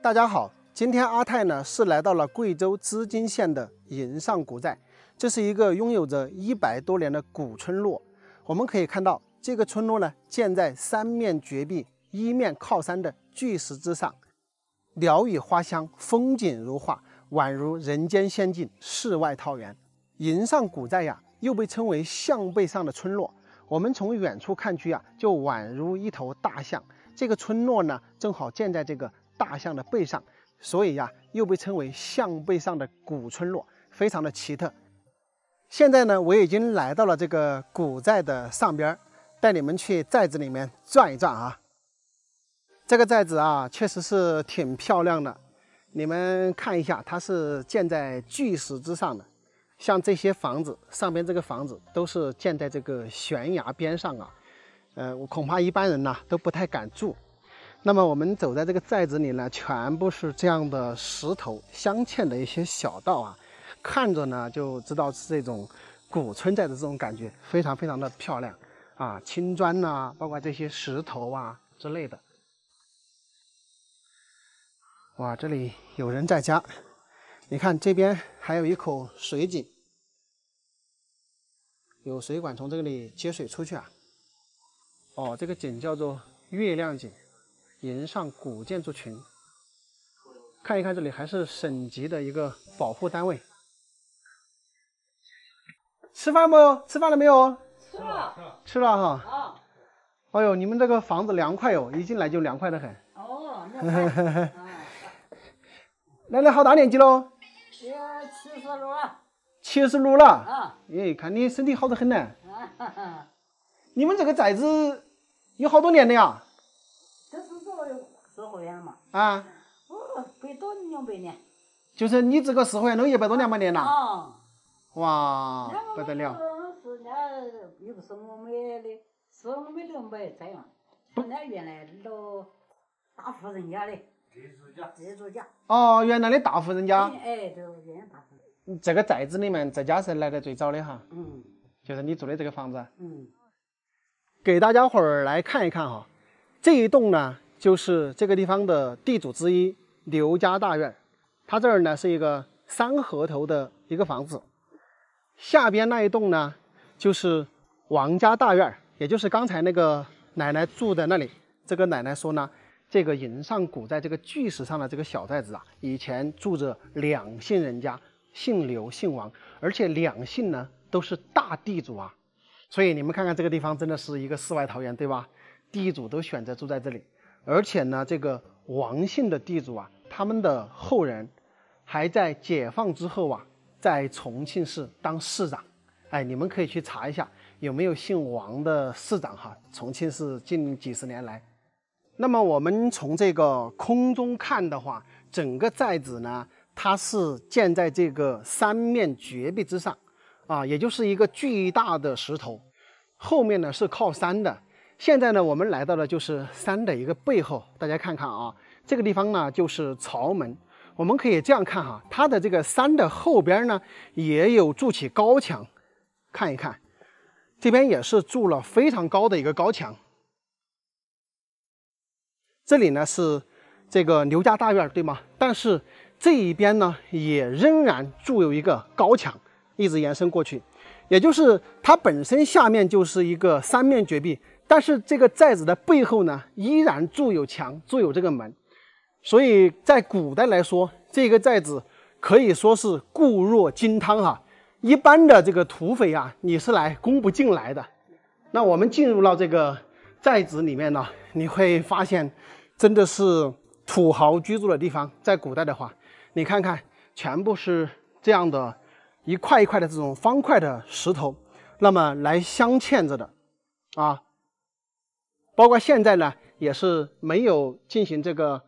大家好，今天阿泰呢是来到了贵州织金县的银上古寨，这是一个拥有着100多年的古村落。我们可以看到，这个村落呢建在三面绝壁、一面靠山的巨石之上，鸟语花香，风景如画，宛如人间仙境、世外桃源。银上古寨呀，又被称为象背上的村落。我们从远处看去啊，就宛如一头大象。这个村落呢，正好建在这个大象的背上，所以呀，又被称为象背上的古村落，非常的奇特。现在呢，我已经来到了这个古寨的上边，带你们去寨子里面转一转啊。这个寨子啊，确实是挺漂亮的。你们看一下，它是建在巨石之上的。像这些房子，上边这个房子都是建在这个悬崖边上啊。我恐怕一般人呢都不太敢住。那么我们走在这个寨子里呢，全部是这样的石头镶嵌的一些小道啊，看着呢就知道是这种古村寨的这种感觉，非常非常的漂亮啊，青砖呐，包括这些石头啊之类的。哇，这里有人在家，你看这边还有一口水井，有水管从这里接水出去啊。哦，这个井叫做月亮井。银上古建筑群，看一看这里还是省级的一个保护单位。吃饭没有？吃饭了没有？吃了。吃了哈。啊。哎呦，你们这个房子凉快哦，一进来就凉快得很。哦，那奶奶好大年纪喽？76了。76了。啊。哎，看你身体好得很呢。啊。你们这个寨子有好多年了呀？这是四合院嘛。啊。200年。就是你这个四合院都100多年没年了。啊。哇，不得了。是又不是我们的，是我们都没这样。人家原来都大户人家的。地主家。哦，原来的大户人家。哎，都原来大户人。这个寨子里面，这家是来的最早的哈。嗯。就是你住的这个房子。嗯。给大家伙儿来看一看哈，这一栋呢，就是这个地方的地主之一刘家大院。它这儿呢是一个3合头的一个房子，下边那一栋呢就是王家大院，也就是刚才那个奶奶住的那里。这个奶奶说呢，这个银上古寨这个巨石上的这个小寨子啊，以前住着2姓人家，姓刘姓王，而且2姓呢都是大地主啊。所以你们看看这个地方真的是一个世外桃源，对吧？地主都选择住在这里，而且呢，这个王姓的地主啊，他们的后人还在解放之后啊，在重庆市当市长。哎，你们可以去查一下有没有姓王的市长哈。重庆市近几十年来，那么我们从这个空中看的话，整个寨子呢，它是建在这个三面绝壁之上。啊，也就是一个巨大的石头，后面呢是靠山的。现在呢，我们来到的就是山的一个背后，大家看看啊，这个地方呢就是朝门。我们可以这样看哈，它的这个山的后边呢也有筑起高墙，看一看，这边也是筑了非常高的一个高墙。这里呢是这个刘家大院，对吗？但是这一边呢也仍然筑有一个高墙。一直延伸过去，也就是它本身下面就是一个三面绝壁，但是这个寨子的背后呢，依然筑有墙，筑有这个门，所以在古代来说，这个寨子可以说是固若金汤哈。一般的这个土匪啊，你是来攻不进来的。那我们进入到这个寨子里面呢，你会发现，真的是土豪居住的地方。在古代的话，你看看，全部是这样的。一块一块的这种方块的石头，那么来镶嵌着的啊，包括现在呢也是没有进行这个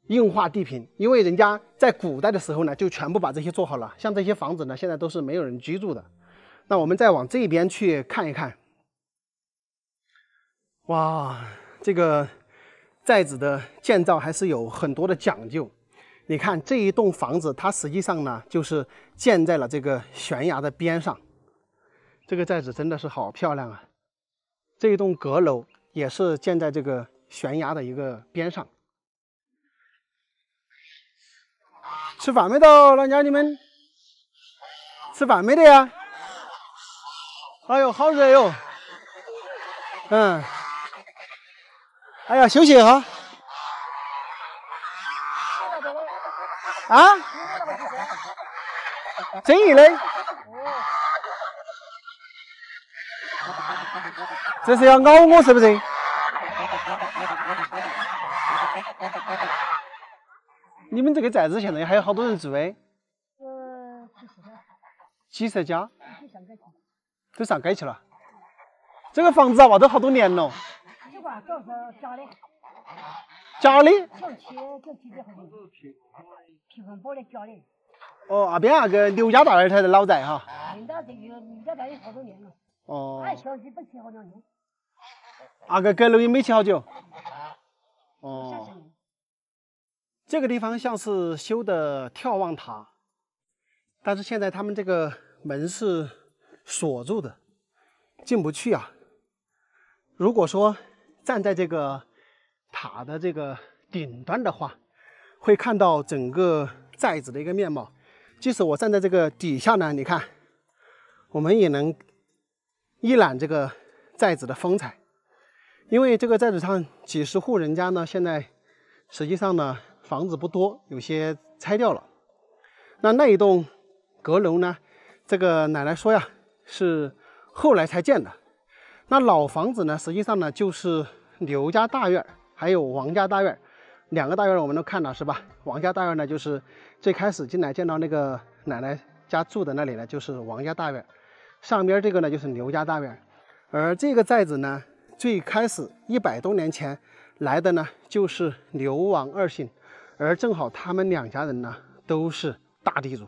硬化地坪，因为人家在古代的时候呢就全部把这些做好了，像这些房子呢现在都是没有人居住的。那我们再往这边去看一看，哇，这个寨子的建造还是有很多的讲究。你看这一栋房子，它实际上呢就是建在了这个悬崖的边上。这个寨子真的是好漂亮啊！这一栋阁楼也是建在这个悬崖的一个边上。吃饭没到？老娘你们吃饭没得呀？哎呦，好热哟！嗯，哎呀，休息哈。啊？生意的？这是要咬我是不是？你们这个寨子现在还有好多人住哎？几十家？都上街去了。这个房子啊，都好多年了。这块都是假的。假的？就几百块钱。皮缝包的假的。哦，那边那个刘家大院才是老寨哈。刘家寨有好多年了。哦。俺小区不起好2年。那个阁楼也没起好久。哦。这个地方像是修的眺望塔，但是现在他们这个门是锁住的，进不去啊。如果说站在这个塔的这个顶端的话，会看到整个寨子的一个面貌。即使我站在这个底下呢，你看，我们也能一览这个寨子的风采。因为这个寨子上几十户人家呢，现在实际上呢房子不多，有些拆掉了。那一栋阁楼呢，这个奶奶说呀，是后来才建的。那老房子呢，实际上呢就是刘家大院还有王家大院2个大院，我们都看了是吧？王家大院呢，就是最开始进来见到那个奶奶家住的那里呢，就是王家大院，上边这个呢就是刘家大院。而这个寨子呢，最开始100多年前来的呢，就是刘王2姓，而正好他们2家人呢都是大地主。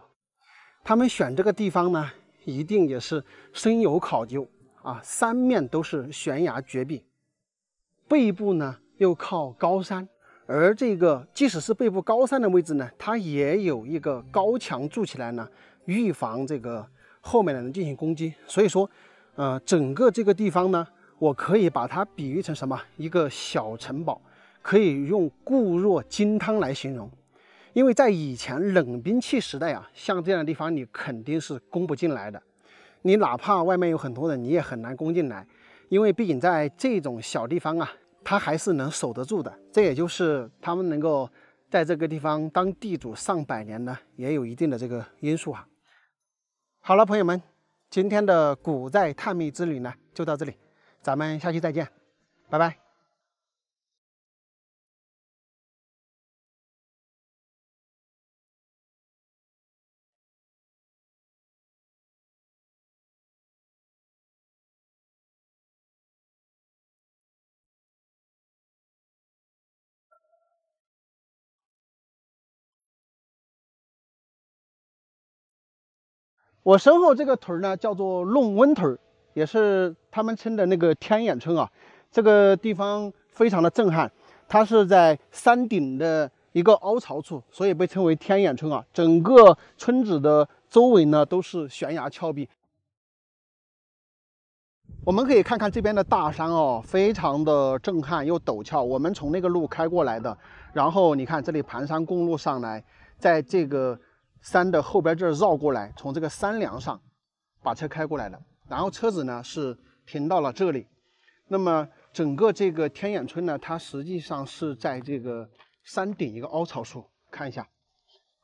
他们选这个地方呢，一定也是深有考究啊，三面都是悬崖绝壁，背部呢又靠高山，而这个即使是背部高山的位置呢，它也有一个高墙筑起来呢，预防这个后面的人进行攻击。所以说，整个这个地方呢，我可以把它比喻成什么？一个小城堡，可以用固若金汤来形容。因为在以前冷兵器时代啊，像这样的地方你肯定是攻不进来的。你哪怕外面有很多人，你也很难攻进来，因为毕竟在这种小地方啊，它还是能守得住的。这也就是他们能够在这个地方当地主上百年呢，也有一定的这个因素哈。好了，朋友们，今天的古寨探秘之旅呢，就到这里，咱们下期再见，拜拜。我身后这个屯呢，叫做弄温屯，也是他们称的那个天眼村啊。这个地方非常的震撼，它是在山顶的一个凹槽处，所以被称为天眼村啊。整个村子的周围呢都是悬崖峭壁。我们可以看看这边的大山哦，非常的震撼又陡峭。我们从那个路开过来的，然后你看这里盘山公路上来，在这个山的后边这儿绕过来，从这个山梁上把车开过来的，然后车子呢是停到了这里。那么整个这个天眼村呢，它实际上是在这个山顶一个凹槽处，看一下。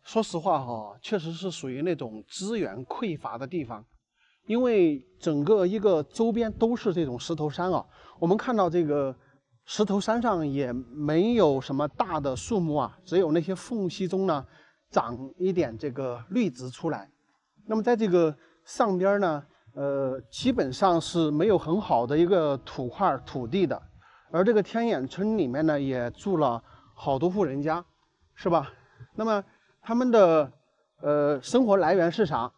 说实话哈，确实是属于那种资源匮乏的地方。因为整个一个周边都是这种石头山啊，我们看到这个石头山上也没有什么大的树木啊，只有那些缝隙中呢长一点这个绿植出来。那么在这个上边呢，基本上是没有很好的一个土地的。而这个天眼村里面呢，也住了好多户人家，是吧？那么他们的生活来源是啥？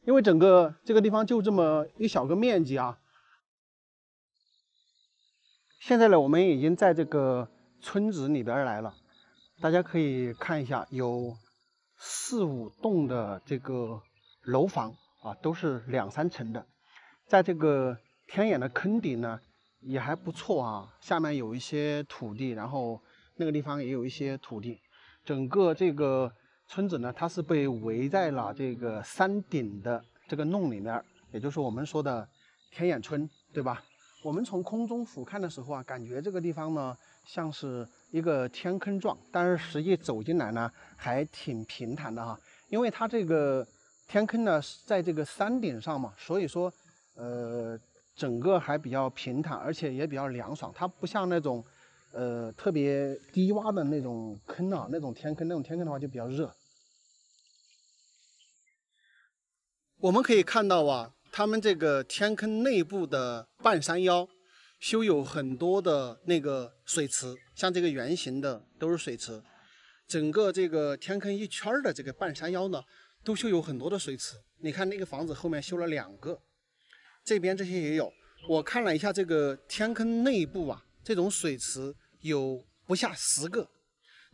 因为整个这个地方就这么一小个面积啊。现在呢，我们已经在这个村子里边来了，大家可以看一下，有4、5栋的这个楼房啊，都是2、3层的。在这个天眼的坑底呢，也还不错啊，下面有一些土地，然后那个地方也有一些土地。整个这个村子呢，它是被围在了这个山顶的这个弄里面，也就是我们说的天眼村，对吧？我们从空中俯瞰的时候啊，感觉这个地方呢像是一个天坑状，但是实际走进来呢还挺平坦的哈，因为它这个天坑呢是在这个山顶上嘛，所以说整个还比较平坦，而且也比较凉爽，它不像那种特别低洼的那种坑啊，那种天坑的话就比较热。我们可以看到啊，他们这个天坑内部的半山腰修有很多的那个水池，像这个圆形的都是水池。整个这个天坑一圈的这个半山腰呢，都修有很多的水池。你看那个房子后面修了2个，这边这些也有。我看了一下这个天坑内部啊，这种水池有不下10个。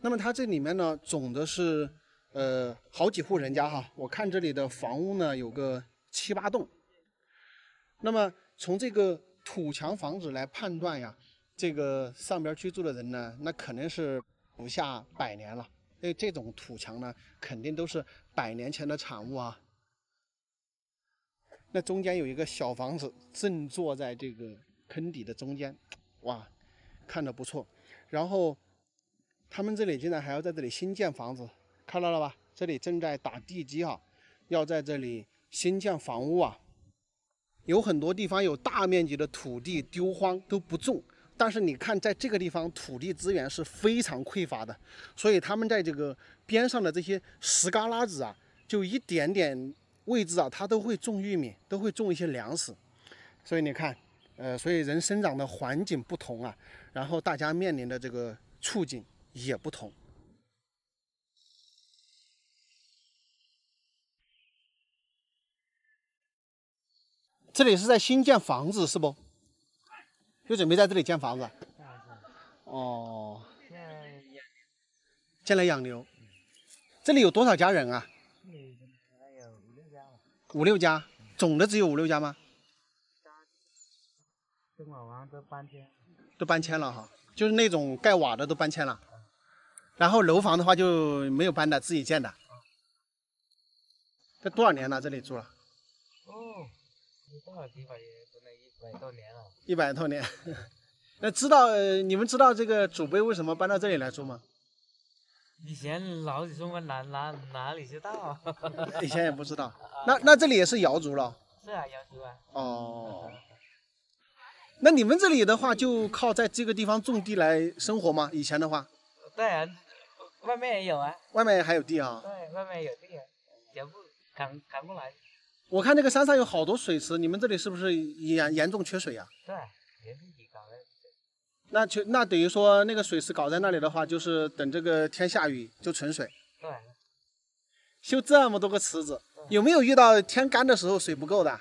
那么它这里面呢，总的是好几户人家哈。我看这里的房屋呢有个7、8栋。那么从这个土墙房子来判断呀，这个上边居住的人呢，那可能是不下100年了。因为这种土墙呢，肯定都是100年前的产物啊。那中间有一个小房子，正坐在这个坑底的中间，哇，看着不错。然后他们这里竟然还要在这里新建房子，看到了吧？这里正在打地基啊，要在这里新建房屋啊。有很多地方有大面积的土地丢荒都不种，但是你看在这个地方土地资源是非常匮乏的，所以他们在这个边上的这些石旮旯子啊，就一点点位置啊，它都会种玉米，都会种一些粮食。所以你看，所以人生长的环境不同啊，然后大家面临的这个处境也不同。这里是在新建房子是不？就准备在这里建房子？哦，建来养牛。这里有多少家人啊？5、6家，总的只有5、6家吗？都搬迁了哈，就是那种盖瓦的都搬迁了。然后楼房的话就没有搬的，自己建的。这多少年了？这里住了？哦，多少地方也住了100多年了。100多年。那你们知道这个祖辈为什么搬到这里来住吗？以前老子说我哪里知道啊？以前也不知道。那这里也是瑶族了？是啊，瑶族啊。哦。那你们这里的话，就靠在这个地方种地来生活吗？以前的话？对啊，外面也有啊。外面还有地啊？对，外面有地啊，全部扛过来。我看那个山上有好多水池，你们这里是不是严重缺水啊？对，连自己搞的。那等于说那个水池搞在那里的话，就是等这个天下雨就存水。对。修这么多个池子，有没有遇到天干的时候水不够的？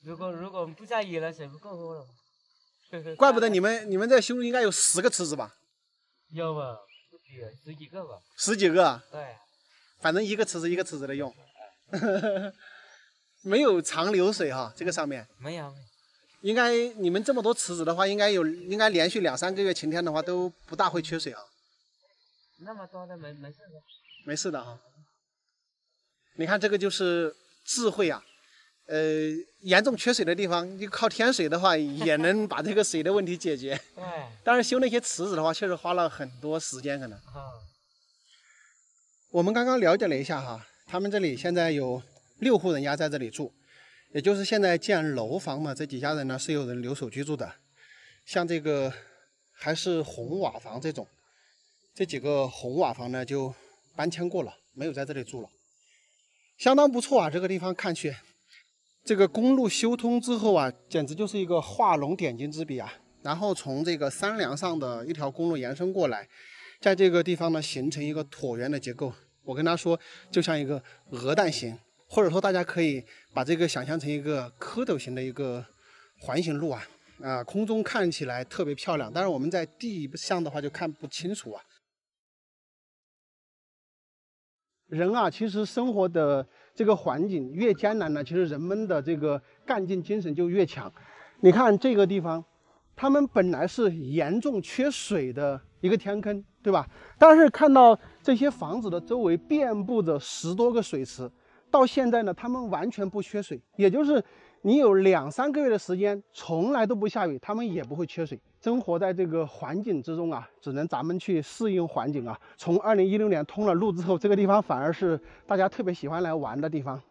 如果不下雨了，水不够了。怪不得你们这修应该有10个池子吧？有吧，不止10几个吧。10几个？对。反正一个池子的用。没有长流水哈，这个上面。没有。应该你们这么多池子的话，应该连续2、3个月晴天的话都不大会缺水啊。那么多的没事的。没事的哈。你看这个就是智慧啊。严重缺水的地方，就靠天水的话，也能把这个水的问题解决。对。但是修那些池子的话，确实花了很多时间可能。我们刚刚了解了一下哈，他们这里现在有6户人家在这里住，也就是现在建楼房的这几家人呢，是有人留守居住的。像这个还是红瓦房这种，这几个红瓦房呢就搬迁过了，没有在这里住了，相当不错啊，这个地方看去。这个公路修通之后啊，简直就是一个画龙点睛之笔啊！然后从这个山梁上的一条公路延伸过来，在这个地方呢形成一个椭圆的结构。我跟他说，就像一个鹅蛋形，或者说大家可以把这个想象成一个蝌蚪形的一个环形路啊，空中看起来特别漂亮，但是我们在地上的话就看不清楚啊。人啊，其实生活的这个环境越艰难呢，其实人们的这个干劲精神就越强。你看这个地方，他们本来是严重缺水的一个天坑，对吧？但是看到这些房子的周围遍布着10多个水池，到现在呢，他们完全不缺水，也就是你有2、3个月的时间从来都不下雨，他们也不会缺水。生活在这个环境之中啊，只能咱们去适应环境啊。从2016年通了路之后，这个地方反而是大家特别喜欢来玩的地方。